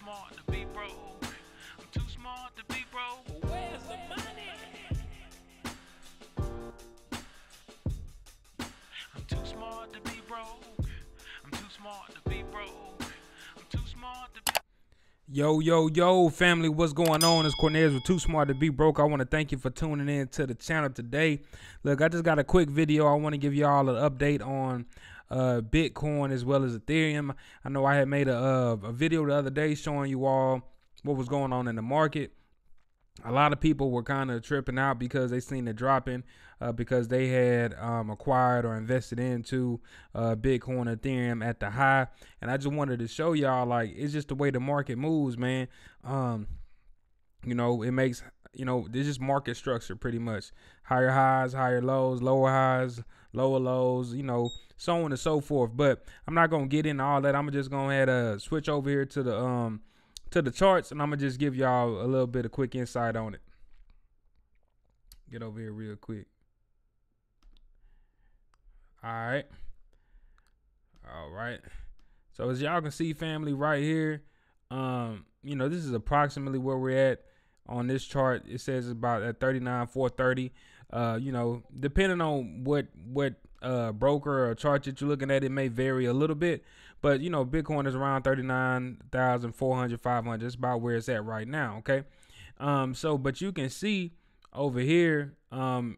smart to be broke. I'm too smart to be broke. Where's the money? I'm too smart to be broke. I'm too smart to be broke. I'm too smart to be. Yo, family, what's going on? It's Cornez with Too Smart to Be Broke. I want to thank you for tuning in to the channel today. Look, I just got a quick video. I want to give y'all an update on Bitcoin as well as Ethereum. I know I had made a video the other day showing you all what was going on in the market. A lot of people were kind of tripping out because they seen it dropping because they had acquired or invested into Bitcoin, Ethereum at the high. And I just wanted to show y'all, like, it's just the way the market moves, man. You know, it makes, you know, this is market structure pretty much. Higher highs, higher lows, lower highs, lower lows, you know, so on and so forth. But I'm not going to get into all that. I'm just going to ahead switch over here to the charts, and I'm gonna just give y'all a little bit of quick insight on it. Get over here real quick. All right. So as y'all can see, family, right here, you know, this is approximately where we're at on this chart. It says about at 39,430. You know, depending on what broker or chart that you're looking at, it may vary a little bit. But, you know, Bitcoin is around 39,400, 500. It's about where it's at right now, okay? But you can see over here on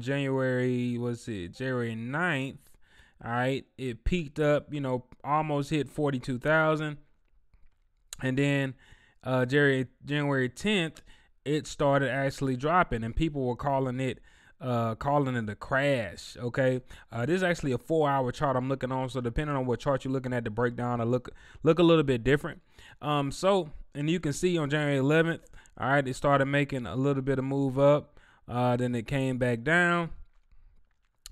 January 9th, all right, it peaked up, you know, almost hit 42,000. And then January 10th, it started actually dropping, and people were calling it a crash. Okay, this is actually a 4-hour chart I'm looking on, so depending on what chart you're looking at, the breakdown will look a little bit different. And you can see on January 11th, all right, it started making a little bit of move up, then it came back down,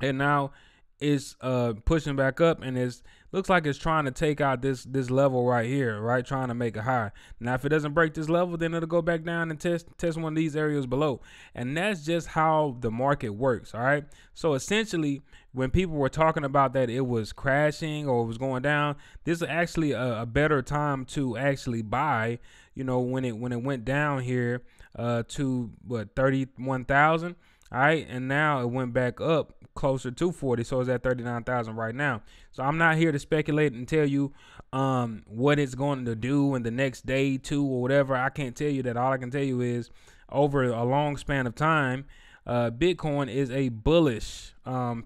and now it's pushing back up, and it looks like it's trying to take out this level right here, right, trying to make a high. Now if it doesn't break this level, then it'll go back down and test one of these areas below. And that's just how the market works. All right, so essentially when people were talking about that it was crashing or it was going down, this is actually a better time to actually buy. You know, when it went down here to what, 31,000. All right, and now it went back up closer to 40, so it's at 39,000 right now. So I'm not here to speculate and tell you what it's going to do in the next day, two, or whatever. I can't tell you that. All I can tell you is over a long span of time, Bitcoin is a bullish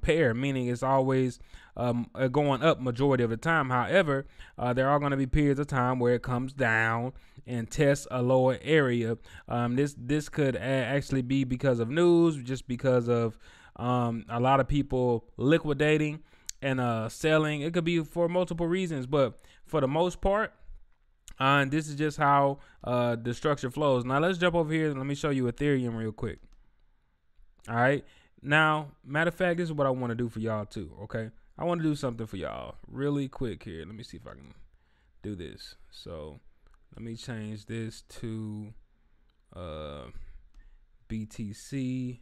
pair, meaning it's always going up majority of the time. However, there are going to be periods of time where it comes down and tests a lower area. This could actually be because of news, just because of a lot of people liquidating and selling. It could be for multiple reasons, but for the most part, this is just how the structure flows. Now let's jump over here and let me show you Ethereum real quick. All right, now, matter of fact, this is what I want to do for y'all too. Okay, I want to do something for y'all really quick here. Let me see if I can do this. So let me change this to BTC.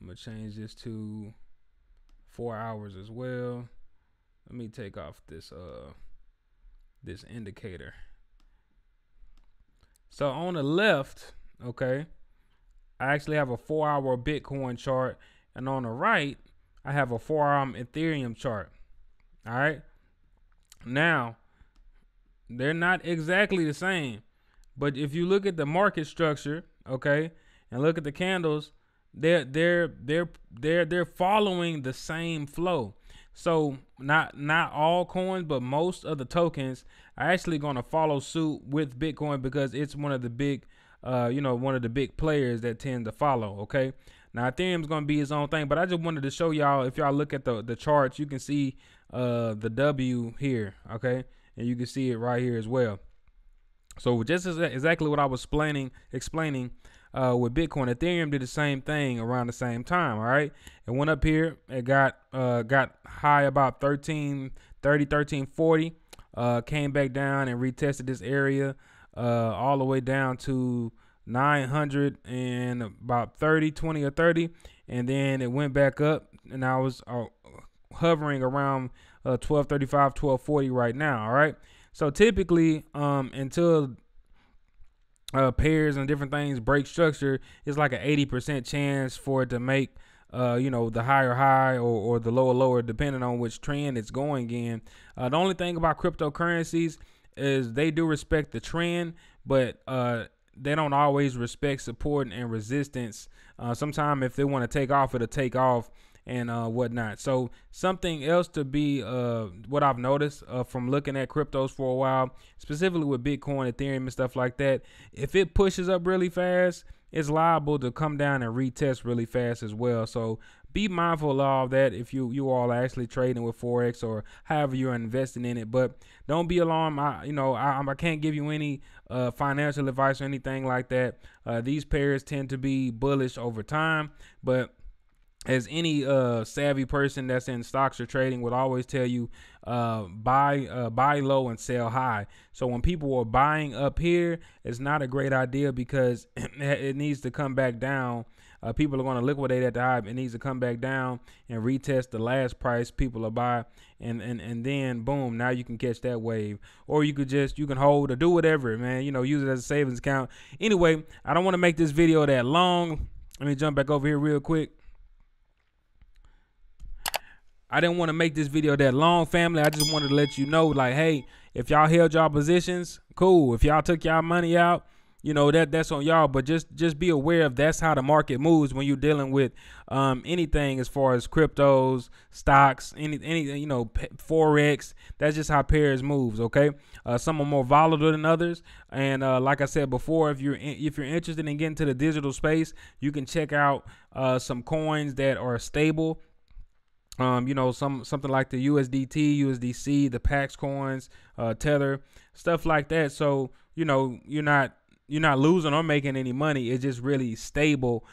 I'm gonna change this to 4 hours as well. Let me take off this this indicator. So on the left, okay, I actually have a 4-hour Bitcoin chart, and on the right, I have a 4-hour Ethereum chart. All right. Now, they're not exactly the same, but if you look at the market structure, okay, and look at the candles, they're following the same flow. So not all coins, but most of the tokens are actually going to follow suit with Bitcoin because it's one of the big one of the big players that tend to follow. Okay, now Ethereum is going to be its own thing, but I just wanted to show y'all, if y'all look at the charts, you can see the W here, okay, and you can see it right here as well. So just exactly what I was explaining with Bitcoin, Ethereum did the same thing around the same time. All right, it went up here, it got high about 1340, came back down and retested this area all the way down to 900 and about 20 or 30, and then it went back up, and I was hovering around 1235, 1240 right now. All right, So typically, until pairs and different things break structure, it's like an 80% chance for it to make the higher high or the lower lower, depending on which trend it's going in. The only thing about cryptocurrencies is they do respect the trend, but they don't always respect support and resistance. Sometimes if they want to take off, it'll take off and whatnot. So something else to be what I've noticed from looking at cryptos for a while, specifically with Bitcoin, Ethereum, and stuff like that, if it pushes up really fast, it's liable to come down and retest really fast as well. So be mindful of all that if you all are actually trading with forex or however you're investing in it. But don't be alarmed. I can't give you any financial advice or anything like that. These pairs tend to be bullish over time, but as any savvy person that's in stocks or trading would always tell you, buy low and sell high. So when people are buying up here, it's not a great idea because it needs to come back down. People are going to liquidate at the high. It needs to come back down and retest the last price people are buying, and then boom, now you can catch that wave. Or you can hold or do whatever, man. Use it as a savings account. Anyway, I don't want to make this video that long. Let me jump back over here real quick. I didn't want to make this video that long, family. I just wanted to let you know, like, hey, if y'all held y'all positions, cool. If y'all took y'all money out, that's on y'all. But just be aware of that's how the market moves when you're dealing with anything as far as cryptos, stocks, any forex. That's just how pairs moves. Okay, some are more volatile than others, and like I said before, if you're interested in getting to the digital space, you can check out some coins that are stable. Something like the USDT, USDC, the Pax coins, Tether, stuff like that. So, you're not losing or making any money. It's just really stable.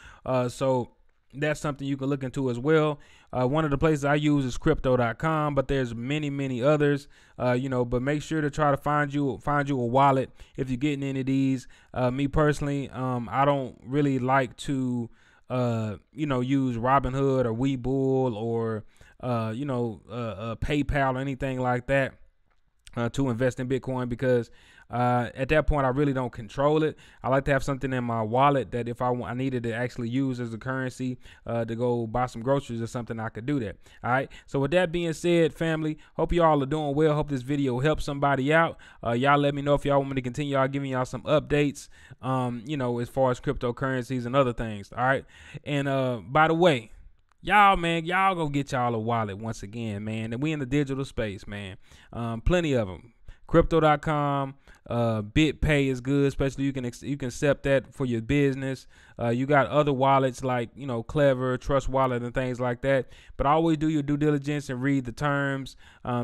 So that's something you can look into as well. One of the places I use is crypto.com, but there's many others, but make sure to try to find you a wallet if you're getting into these. Me personally, I don't really like to, use Robinhood or Webull or PayPal or anything like that to invest in Bitcoin, because at that point I really don't control it. I like to have something in my wallet that if I needed to actually use as a currency to go buy some groceries or something, I could do that. All right. So with that being said, family, hope you all are doing well. Hope this video helps somebody out. Y'all let me know if y'all want me to continue giving y'all some updates, as far as cryptocurrencies and other things. All right. And by the way, y'all go get y'all a wallet once again, man. And we in the digital space, man. Plenty of them. Crypto.com, BitPay is good, especially you can accept that for your business. You got other wallets like Clever, Trust Wallet, and things like that. But always do your due diligence and read the terms.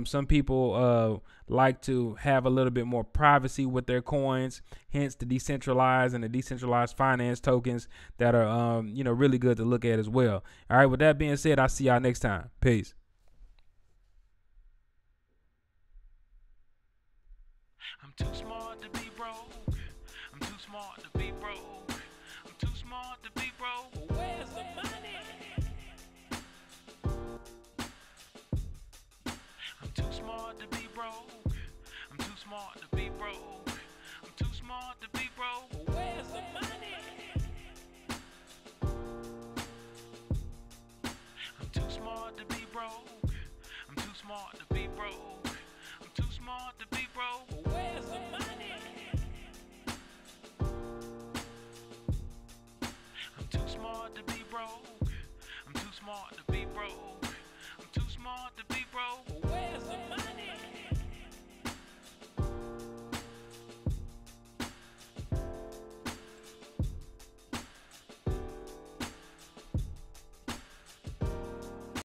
Some people like to have a little bit more privacy with their coins, hence the decentralized and the decentralized finance tokens that are really good to look at as well. All right, with that being said, I'll see y'all next time. Peace. I'm too smart to be broke. I'm too smart to be broke. I'm too smart to be broke. Where's the money? I'm too smart to be broke. I'm too smart to be broke. I'm too smart to be broke. Where's the money? I'm too smart to be broke. I'm too smart to be broke. I'm too smart to be broke. Where's the money? I'm too smart to be broke. I'm too smart to be broke. I'm too smart to be broke. Where's the money?